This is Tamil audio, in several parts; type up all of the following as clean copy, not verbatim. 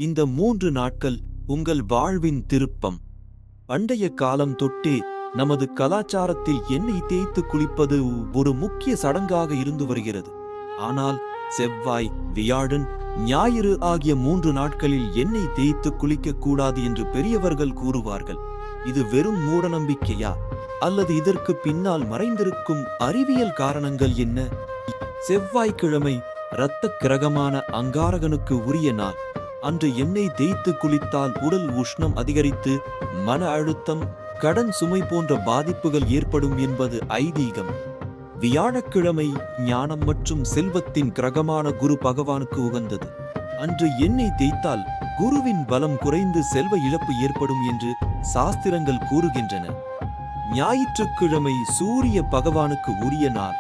இந்த 3 நாட்கள் உங்கள் வாழ்வின் திருப்பம். பண்டைய காலம் தொட்டே நமது கலாச்சாரத்தில் எண்ணெய் தேய்த்து குளிப்பது ஒரு முக்கிய சடங்காக இருந்து வருகிறது. ஆனால் செவ்வாய், வியாழன், ஞாயிறு ஆகிய 3 நாட்களில் எண்ணெய் தேய்த்து குளிக்க கூடாது என்று பெரியவர்கள் கூறுவார்கள். இது வெறும் மூடநம்பிக்கையா அல்லது இதற்கு பின்னால் மறைந்திருக்கும் அறிவியல் காரணங்கள் என்ன? செவ்வாய்க்கிழமை இரத்த கிரகமான அங்காரகனுக்கு உரிய நாள். அன்று எண்ணெய் தேய்த்து குளித்தால் உடல் உஷ்ணம் அதிகரித்து மன அழுத்தம், கடன் சுமை போன்ற பாதிப்புகள் ஏற்படும் என்பது ஐதீகம். வியாழக்கிழமை ஞானம் மற்றும் செல்வத்தின் கிரகமான குரு பகவானுக்கு உகந்தது. அன்று எண்ணெய் தேய்த்தால் குருவின் பலம் குறைந்து செல்வ இழப்பு ஏற்படும் என்று சாஸ்திரங்கள் கூறுகின்றன. ஞாயிற்றுக்கிழமை சூரிய பகவானுக்கு உரிய நாள்.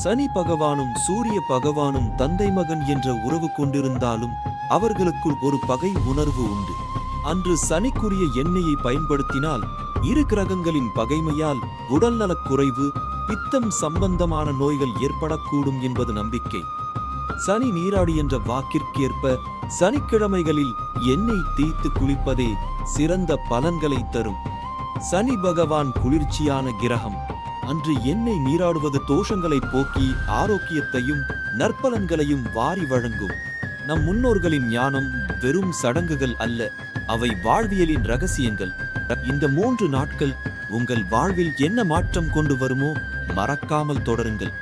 சனி பகவானும் சூரிய பகவானும் தந்தை மகன் என்ற உறவு கொண்டிருந்தாலும் அவர்களுக்குள் ஒரு பகை உணர்வு உண்டு. அன்று சனிக்குரிய எண்ணெயை பயன்படுத்தினால் இரு கிரகங்களின் பகைமையால் உடல்நலக் குறைவு, பித்தம் சம்பந்தமான நோய்கள் ஏற்படக்கூடும் என்பது நம்பிக்கை. சனி நீராடி என்ற வாக்கிற்கேற்ப சனிக்கிழமைகளில் எண்ணெய் தேய்த்து குளிப்பதே சிறந்த பலன்களை தரும். சனி பகவான் குளிர்ச்சியான கிரகம். அன்று எண்ணெய் நீராடுவது தோஷங்களை போக்கி ஆரோக்கியத்தையும் நற்பலன்களையும் வாரி வழங்கும். நம் முன்னோர்களின் ஞானம் வெறும் சடங்குகள் அல்ல, அவை வாழ்வியலின் ரகசியங்கள். இந்த 3 நாட்கள் உங்கள் வாழ்வில் என்ன மாற்றம் கொண்டு வருமோ மறக்காமல் தொடருங்கள்.